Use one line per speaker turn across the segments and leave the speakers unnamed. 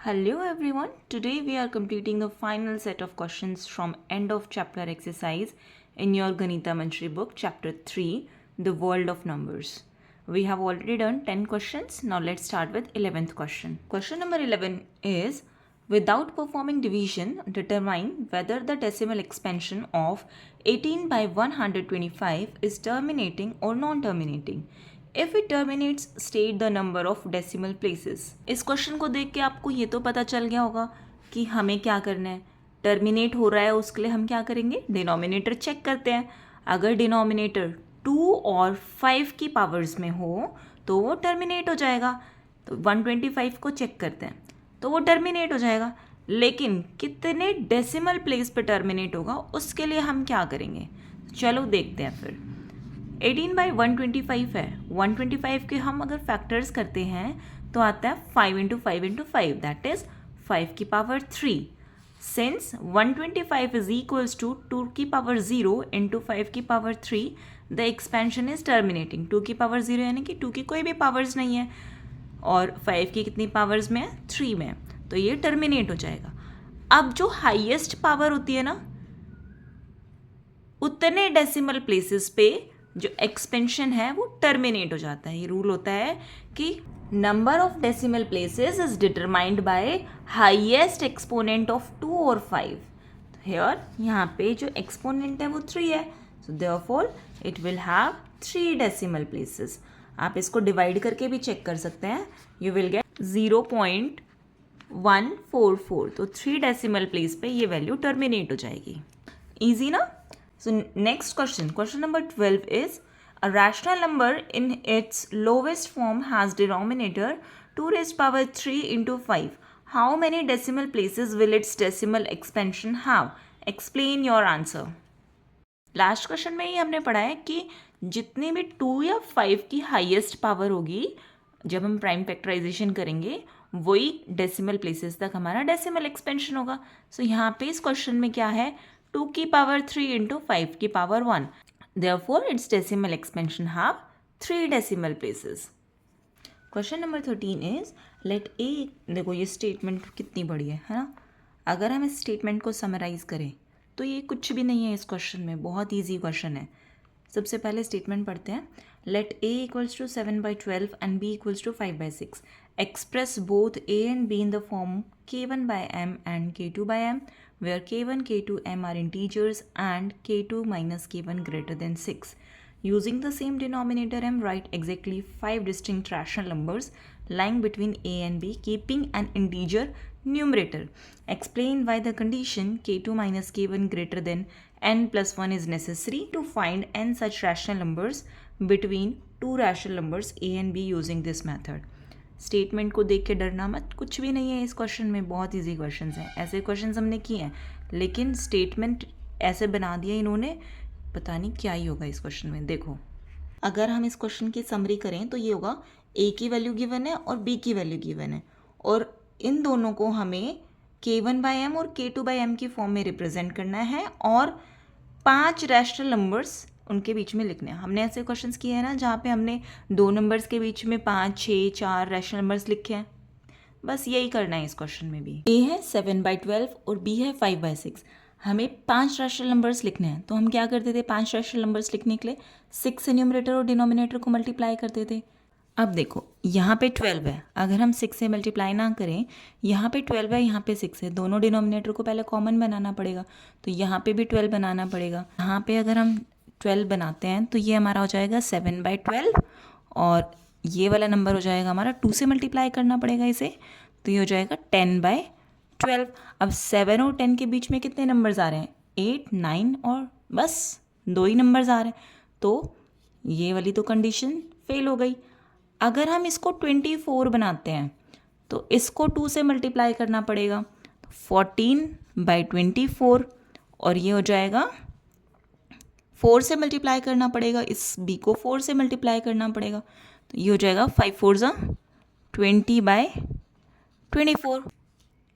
Hello everyone. Today we are completing the final set of questions from end of chapter exercise in your Ganita Manshri book, chapter 3, The World of Numbers. We have already done 10 questions. Now let's start with 11th question. Question number 11 is, without performing division, determine whether the decimal expansion of 18 by 125 is terminating or non-terminating. If it terminates, state the number of decimal places. इस question को देख के आपको ये तो पता चल गया होगा कि हमें क्या करना है. टर्मिनेट हो रहा है उसके लिए हम क्या करेंगे, डिनोमिनेटर चेक करते हैं. अगर डिनोमिनेटर 2 और 5 की पावर्स में हो तो वो टर्मिनेट हो जाएगा. तो 125 को चेक करते हैं तो वो टर्मिनेट हो जाएगा. लेकिन कितने डेसिमल प्लेस पे टर्मिनेट होगा उसके लिए हम क्या करेंगे, चलो देखते हैं. फिर 18 बाई 125 है. 125 के हम अगर फैक्टर्स करते हैं तो आता है 5 इंटू 5 इंटू 5, दैट इज 5 की power 3. Since 125 is equals to 2 की पावर 0 इंटू 5 की power 3, the expansion is terminating. 2 की पावर 0 यानी कि 2 की कोई भी पावर्स नहीं है और 5 की कितनी पावर्स में है, 3 में है, तो ये टर्मिनेट हो जाएगा. अब जो हाईएस्ट पावर होती है ना, उतने डेसिमल प्लेसेस पे जो एक्सपेंशन है वो टर्मिनेट हो जाता है. ये रूल होता है कि number of decimal places is determined by highest exponent of 2 और 5. हियर यहाँ पे जो एक्सपोनेंट है वो 3 है, so therefore it will have 3 decimal places. आप इसको डिवाइड करके भी चेक कर सकते हैं. You will get 0.144. तो 3 डेसिमल प्लेस पे ये वैल्यू टर्मिनेट हो जाएगी. ईजी ना. So next question number 12 is, a rational number in its lowest form has denominator 2 raised power 3 into 5. How many decimal places will its decimal expansion have? Explain your answer. Last question में ही हमने पढ़ा है कि जितनी भी 2 या 5 की highest power होगी जब हम प्राइम फैक्टराइजेशन करेंगे वही डेसिमल प्लेसेस तक हमारा डेसिमल एक्सपेंशन होगा. सो यहाँ पे इस क्वेश्चन में क्या है, 2 की पावर 3 इंटू 5 की power 1. Therefore, its decimal expansion have 3 decimal places. Question number 13 is, let a. देखो ये स्टेटमेंट कितनी बड़ी है ना. अगर हम इस स्टेटमेंट को समराइज करें तो ये कुछ भी नहीं है इस क्वेश्चन में, बहुत ईजी क्वेश्चन है. सबसे पहले स्टेटमेंट पढ़ते हैं. Let a equals to 7/12 and b equals to 5/6. Express both a and b in the form k1/m and k2/m, where k1, k2, m are integers and k2 minus k1 greater than 6. Using the same denominator m, write exactly 5 distinct rational numbers lying between a and b, keeping an integer numerator. Explain why the condition k2 minus k1 greater than n plus 1 is necessary to find n such rational numbers between two rational numbers a and b using this method. Statement को देख के डरना मत, कुछ भी नहीं है इस क्वेश्चन में, बहुत इजी क्वेश्चंस हैं. ऐसे क्वेश्चंस हमने किए हैं लेकिन स्टेटमेंट ऐसे बना दिया इन्होंने, पता नहीं क्या ही होगा इस क्वेश्चन में. देखो अगर हम इस क्वेश्चन की समरी करें तो ये होगा, ए की वैल्यू गिवन है और बी की वैल्यू गिवन है और इन दोनों को हमें k1/m और k2/m की फॉर्म में रिप्रेजेंट करना है और 5 रैशनल नंबर्स उनके बीच में लिखने हैं. हमने ऐसे क्वेश्चंस किए हैं ना जहाँ पे हमने 2 नंबर्स के बीच में 5, 6, 4 रैशनल नंबर्स लिखे हैं. बस यही करना है इस क्वेश्चन में भी. ए है 7/12 और बी है 5/6. हमें 5 रैशनल नंबर्स लिखने हैं तो हम क्या करते थे, 5 रैशनल नंबर्स लिखने के लिए 6 से न्यूमरेटर और डिनोमिनेटर को मल्टीप्लाई करते थे. अब देखो यहाँ पे 12 है, अगर हम 6 से मल्टीप्लाई ना करें, यहाँ पे 12 है, यहाँ पे 6 है, दोनों डिनोमिनेटर को पहले कॉमन बनाना पड़ेगा तो यहाँ पे भी 12 बनाना पड़ेगा. यहाँ पे अगर हम 12 बनाते हैं तो ये हमारा हो जाएगा 7/12 और ये वाला नंबर हो जाएगा हमारा 2 से मल्टीप्लाई करना पड़ेगा इसे, तो ये हो जाएगा 10/12. अब 7 और 10 के बीच में कितने नंबर्स आ रहे हैं, 8, 9 और बस 2 ही नंबर्स आ रहे हैं, तो ये वाली तो कंडीशन फेल हो गई. अगर हम इसको 24 बनाते हैं तो इसको 2 से मल्टीप्लाई करना पड़ेगा, 14/24 और ये हो जाएगा 4 से मल्टीप्लाई करना पड़ेगा, इस b को 4 से मल्टीप्लाई करना पड़ेगा, तो ये हो जाएगा 5 4 20/24,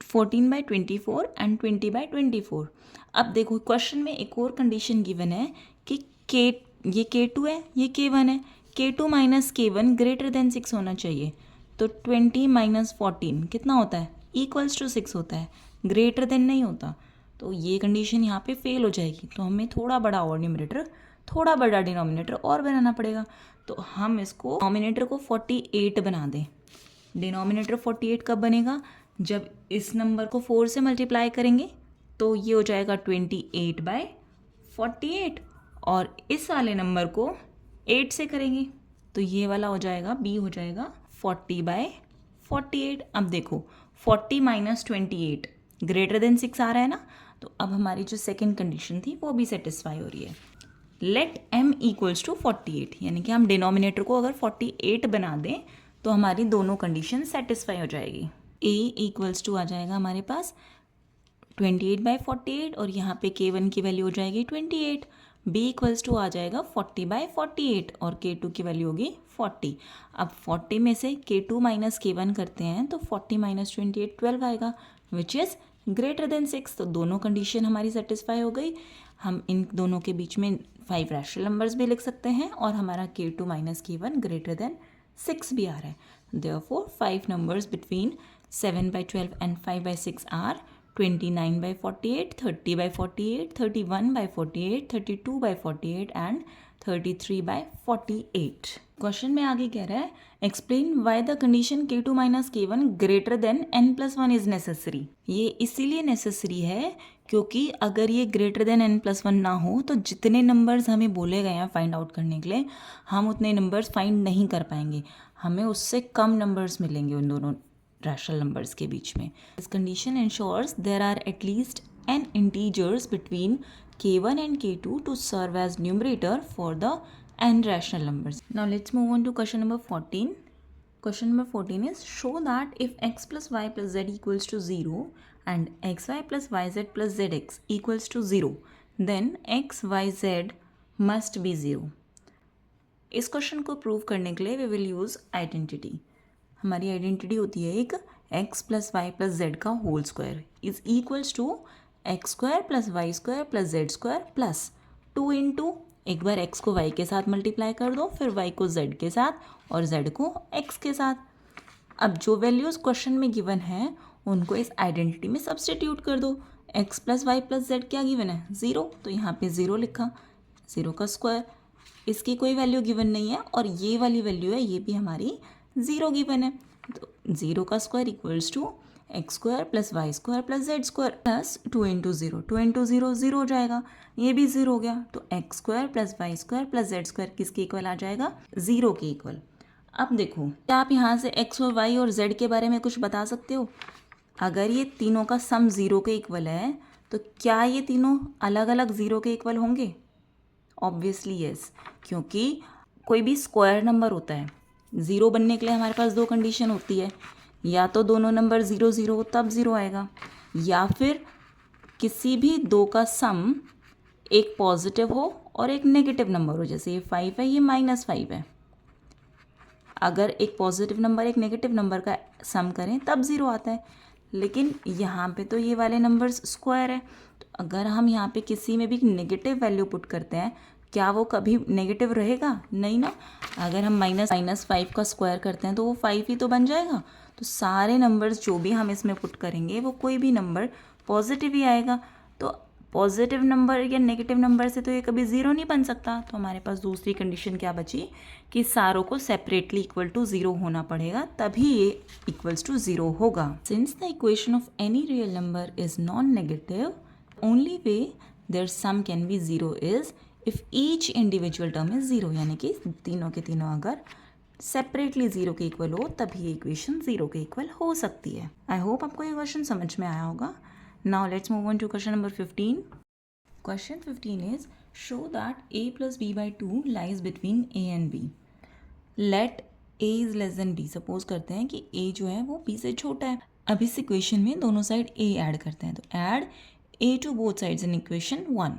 14/24 एंड 20/24. अब देखो क्वेश्चन में एक और कंडीशन गिवन है कि ये k2 है, ये k1 है, k2 minus k1 greater then 6 होना चाहिए. तो 20 - 14 कितना होता है, इक्वल्स टू 6 होता है, ग्रेटर देन नहीं होता। तो ये कंडीशन यहाँ पे फेल हो जाएगी। तो हमें थोड़ा बड़ा और न्यूमरेटर, थोड़ा बड़ा डिनोमिनेटर और बनाना पड़ेगा। तो हम इसको डिनोमिनेटर को 48 बना दें। डिनोमिनेटर 48 कब बनेगा? जब इस नंबर को 4 से मल्टीप्लाई करेंगे तो ये हो जाएगा 28/48, और इस वाले नंबर को 8 से करेंगे तो ये वाला हो जाएगा, बी हो जाएगा 40/48। अब देखो 40 माइनस 28 ग्रेटर देन 6 आ रहा है ना, तो अब हमारी जो सेकेंड कंडीशन थी वो भी सेटिस्फाई हो रही है। लेट m इक्वल्स टू 48, यानी कि हम डिनोमिनेटर को अगर 48 बना दें तो हमारी दोनों कंडीशन सेटिस्फाई हो जाएगी। a इक्वल्स टू आ जाएगा हमारे पास 28/48, और यहाँ पे k1 की वैल्यू हो जाएगी 28। b इक्वल्स टू आ जाएगा 40/48, और k2 की वैल्यू होगी 40। अब 40 में से k2 माइनस k1 करते हैं तो 40 माइनस 28 12 आएगा, विच इज़ ग्रेटर देन 6। तो दोनों कंडीशन हमारी सेटिस्फाई हो गई। हम इन दोनों के बीच में 5 रैशनल नंबर्स भी लिख सकते हैं, और हमारा k2 minus k1 greater then 6 भी आ रहा है। Therefore 5 numbers between 7/12 and 5/6 are 29/48, 30/48, 31/48, 32/48 and 33/48। Question में आगे कह रहा है explain why the condition k2 minus k1 greater than n+1 is necessary. ये इसीलिए नेसेसरी है क्योंकि अगर ये ग्रेटर देन n+1 ना हो तो जितने नंबर्स हमें बोले गए हैं फाइंड आउट करने के लिए, हम उतने नंबर्स फाइंड नहीं कर पाएंगे। हमें उससे कम नंबर्स मिलेंगे उन दोनों रैशनल नंबर्स के बीच में। This condition ensures there are at least n integers between k1 and k2 to serve as numerator for the n rational numbers. Now let's move on to question number 14. Question number 14 is show that if x plus y plus z equals to 0 and xy plus yz plus zx equals to 0, then x, y, z must be 0. इस question को prove करने के लिए we will use identity. हमारी identity होती है एक x plus Y plus Z का whole square is equals to x square plus Y square plus Z square plus 2 into एक बार x को y के साथ मल्टीप्लाई कर दो, फिर y को z के साथ और z को x के साथ। अब जो वैल्यूज़ क्वेश्चन में गिवन है उनको इस आइडेंटिटी में सब्सटीट्यूट कर दो। x plus Y plus z क्या गिवन है? 0, तो यहाँ पे 0 लिखा, 0 का स्क्वायर। इसकी कोई वैल्यू गिवन नहीं है और ये वाली वैल्यू है, ये भी हमारी 0 गिवन है। तो 0 का square equals to x square plus Y square plus Z square plus 2 into 0, 2 into 0 0 हो जाएगा, ये भी 0 हो गया। तो x square plus Y square plus Z square किसके इक्वल आ जाएगा? 0 के इक्वल। अब देखो, क्या आप यहाँ से एक्स और वाई और जेड के बारे में कुछ बता सकते हो? अगर ये तीनों का सम 0 के इक्वल है तो क्या ये तीनों अलग अलग 0 के इक्वल होंगे? ऑब्वियसली यस, क्योंकि कोई भी स्क्वायर नंबर होता है, 0 बनने के लिए हमारे पास दो कंडीशन होती है, या तो दोनों नंबर 0 0 हो तब 0 आएगा, या फिर किसी भी दो का सम एक पॉजिटिव हो और एक नेगेटिव नंबर हो। जैसे ये 5 है, ये -5 है। अगर एक पॉजिटिव नंबर एक नेगेटिव नंबर का सम करें तब 0 आता है, लेकिन यहाँ पे तो ये वाले नंबर्स स्क्वायर है। तो अगर हम यहाँ पे किसी में भी नेगेटिव वैल्यू पुट करते हैं, क्या वो कभी नेगेटिव रहेगा? नहीं ना। अगर हम -5 का स्क्वायर करते हैं तो वो 5 ही तो बन जाएगा। तो सारे नंबर्स जो भी हम इसमें पुट करेंगे वो कोई भी नंबर पॉजिटिव ही आएगा। तो पॉजिटिव नंबर या नेगेटिव नंबर से तो ये कभी 0 नहीं बन सकता। तो हमारे पास दूसरी कंडीशन क्या बची कि सारों को सेपरेटली इक्वल टू 0 होना पड़ेगा, तभी ये इक्वल्स टू 0 होगा। Since the equation of any real number is non negative, only way their sum can be 0 is if each individual term is 0, यानी कि तीनों के तीनों अगर सेपरेटली 0 के इक्वल हो तभी ये इक्वेशन 0 के इक्वल हो सकती है। आई होप आपको ये क्वेश्चन समझ में आया होगा। Now let's move on to question number 15. Question 15 is show that a plus b by 2 lies between a and b. Let a is less than b. Suppose करते हैं कि a जो है वो b से छोटा है। अब इस इक्वेशन में दोनों साइड a ऐड करते हैं, तो add a to both sides in equation 1.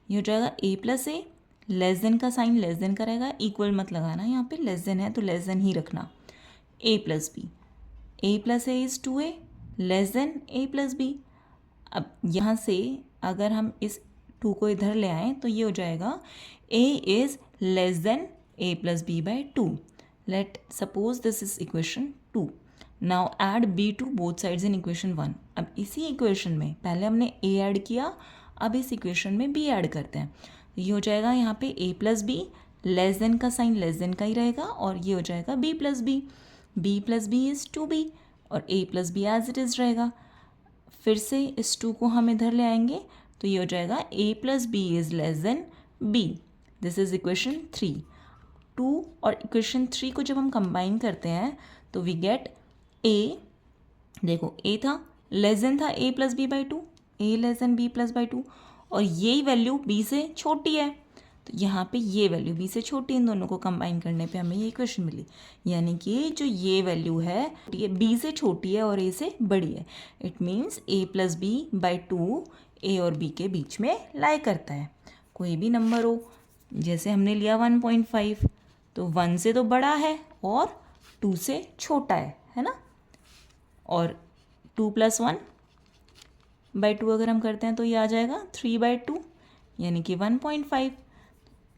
ये हो जाएगा a plus a, less than का साइन लेस देन का रहेगा, इक्वल मत लगाना, यहाँ पे लेस देन है तो लेस देन ही रखना। a plus b, a plus a is 2a, less than a plus b। अब यहाँ से अगर हम इस 2 को इधर ले आएँ तो ये हो जाएगा a is less than a plus b by 2। Let suppose this is equation 2। Now add b to both sides in equation 1। अब इसी इक्वेशन में पहले हमने ए ऐड किया, अब इस इक्वेशन में बी ऐड करते हैं। ये हो जाएगा यहाँ पे a plus b, less than का साइन लेस देन का ही रहेगा, और ये हो जाएगा b plus b is 2b, और a plus b as it is रहेगा। फिर से इस 2 को हम इधर ले आएंगे, तो ये हो जाएगा a plus b is less than b। This is equation 3। 2 और इक्वेशन 3 को जब हम कंबाइन करते हैं तो वी गेट a, देखो a था लेस देन था a plus b by 2, a less than b plus by 2, और यही वैल्यू b से छोटी है, तो यहाँ पे ये वैल्यू b से छोटी, इन दोनों को कंबाइन करने पे हमें ये इक्वेशन मिली। यानी कि जो ये वैल्यू है ये b से छोटी है और a से बड़ी है। It means a plus b by 2 a और b के बीच में लाई करता है। कोई भी नंबर हो, जैसे हमने लिया 1.5, तो 1 से तो बड़ा है और 2 से छोटा है ना। और 2 प्लस 1 बाई 2 अगर हम करते हैं तो ये आ जाएगा 3 बाई 2, यानी कि 1.5।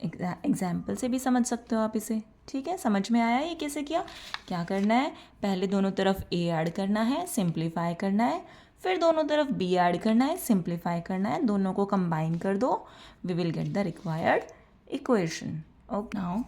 एग्जाम्पल से भी समझ सकते हो आप इसे। ठीक है, समझ में आया ये कैसे किया। क्या करना है, पहले दोनों तरफ a ऐड करना है, सिंप्लीफाई करना है, फिर दोनों तरफ b ऐड करना है, सिंप्लीफाई करना है, दोनों को कंबाइन कर दो, we will get the required equation. Okay, now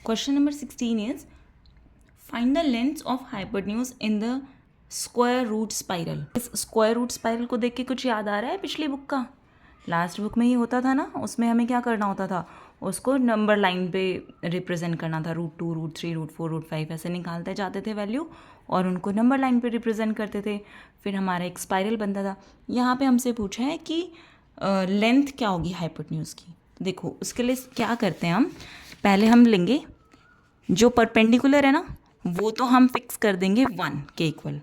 question number 16 is find the length of hypotenuse in the square root spiral. इस स्क्वायर रूट स्पाइरल को देख के कुछ याद आ रहा है पिछली बुक का? लास्ट बुक में ये होता था ना, उसमें हमें क्या करना होता था, उसको नंबर लाइन पे रिप्रेजेंट करना था। √2, √3, √4, √5 ऐसे निकालते जाते थे वैल्यू, और उनको नंबर लाइन पे रिप्रेजेंट करते थे, फिर हमारा एक स्पाइरल बनता था। यहाँ पे हमसे पूछा है कि लेंथ क्या होगी हाइपोटेन्यूज की। देखो उसके लिए क्या करते हैं हम, पहले हम लेंगे जो परपेंडिकुलर है ना, वो तो हम फिक्स कर देंगे 1 के इक्वल,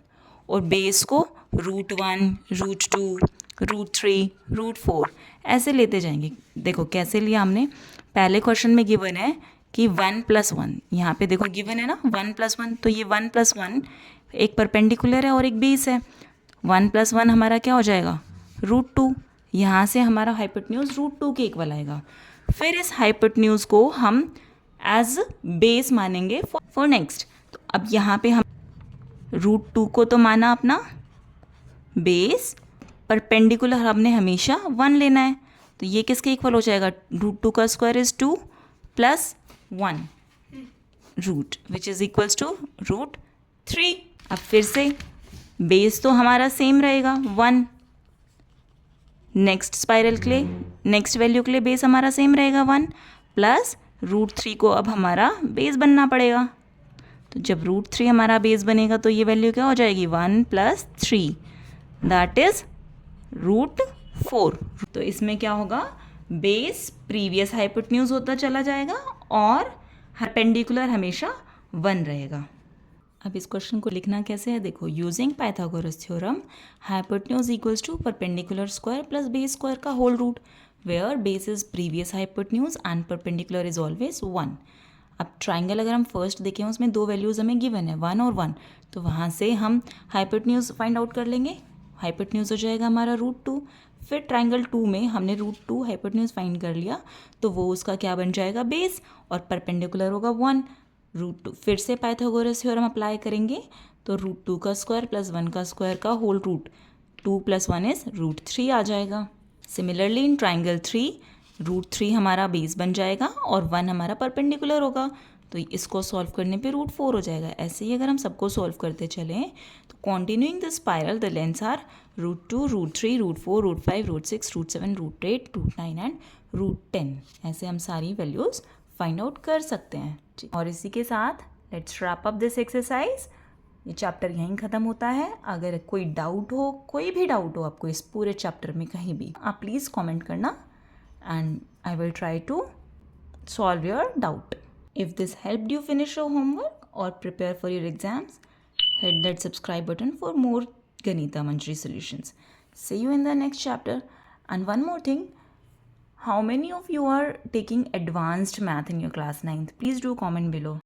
और बेस को √1, √2, √3, √4 ऐसे लेते जाएंगे। देखो कैसे लिया हमने, पहले क्वेश्चन में गिवन है कि 1 + 1, यहाँ पे देखो गिवन है ना 1 + 1, तो ये 1 + 1 एक परपेंडिकुलर है और एक बेस है। 1 + 1 हमारा क्या हो जाएगा, √2। यहाँ से हमारा हाइपोटेन्यूज √2 के इक्वल आएगा। फिर इस हाइपोटेन्यूज को हम एज बेस मानेंगे फॉर नेक्स्ट। तो अब यहाँ पे हम √2 को तो माना अपना बेस, परपेंडिकुलर हमने हमेशा 1 लेना है, तो ये किसके इक्वल हो जाएगा, √2 का square is 2 + 1 root which is equals to √3। अब फिर से बेस तो हमारा सेम रहेगा 1, नेक्स्ट स्पाइरल के लिए, नेक्स्ट वैल्यू के लिए बेस हमारा सेम रहेगा 1 + √3 को अब हमारा बेस बनना पड़ेगा। तो जब √3 हमारा बेस बनेगा तो ये वैल्यू क्या हो जाएगी, 1 + 3 दैट इज √4। तो इसमें क्या होगा, बेस प्रीवियस हाइपोटेन्यूज होता चला जाएगा और परपेंडिकुलर हमेशा 1 रहेगा। अब इस क्वेश्चन को लिखना कैसे है, देखो using Pythagoras theorem hypotenuse equals to perpendicular square plus base square का whole root, where base is previous hypotenuse and perpendicular is always 1। अब ट्राइंगल अगर हम फर्स्ट देखें उसमें 2 वैल्यूज़ हमें गिवन है 1 और 1, तो वहाँ से हम हाइपोटेन्यूज फाइंड आउट कर लेंगे। हाइपोटेन्यूज हो जाएगा हमारा √2। फिर ट्राइंगल 2 में हमने √2 हाइपोटेन्यूज फाइंड कर लिया, तो वो उसका क्या बन जाएगा, बेस, और परपेंडिकुलर होगा 1। √2 फिर से पाइथागोरस थ्योरम अप्लाई करेंगे, तो √2 का स्क्वायर + 1 का स्क्वायर का होल रूट, 2 + 1 इज √3 आ जाएगा। सिमिलरली इन ट्राइंगल 3 √3 हमारा बेस बन जाएगा और 1 हमारा परपेंडिकुलर होगा, तो इसको सॉल्व करने पे √4 हो जाएगा। ऐसे ही अगर हम सबको सॉल्व करते चलें तो continuing the spiral the lengths are √2, √3, √4, √5, √6, √7, √8, √9 and √10। ऐसे हम सारी वैल्यूज़ फाइंड आउट कर सकते हैं। और इसी के साथ let's wrap up this exercise. ये चैप्टर यहीं ख़त्म होता है। अगर कोई डाउट हो, कोई भी डाउट हो आपको इस पूरे चैप्टर में कहीं भी, आप प्लीज़ कमेंट करना and I will try to solve your doubt. If this helped you finish your homework or prepare for your exams, hit that subscribe button for more Ganita Manjari solutions. See you in the next chapter. And one more thing, how many of you are taking advanced math in your class 9th? Please do comment below.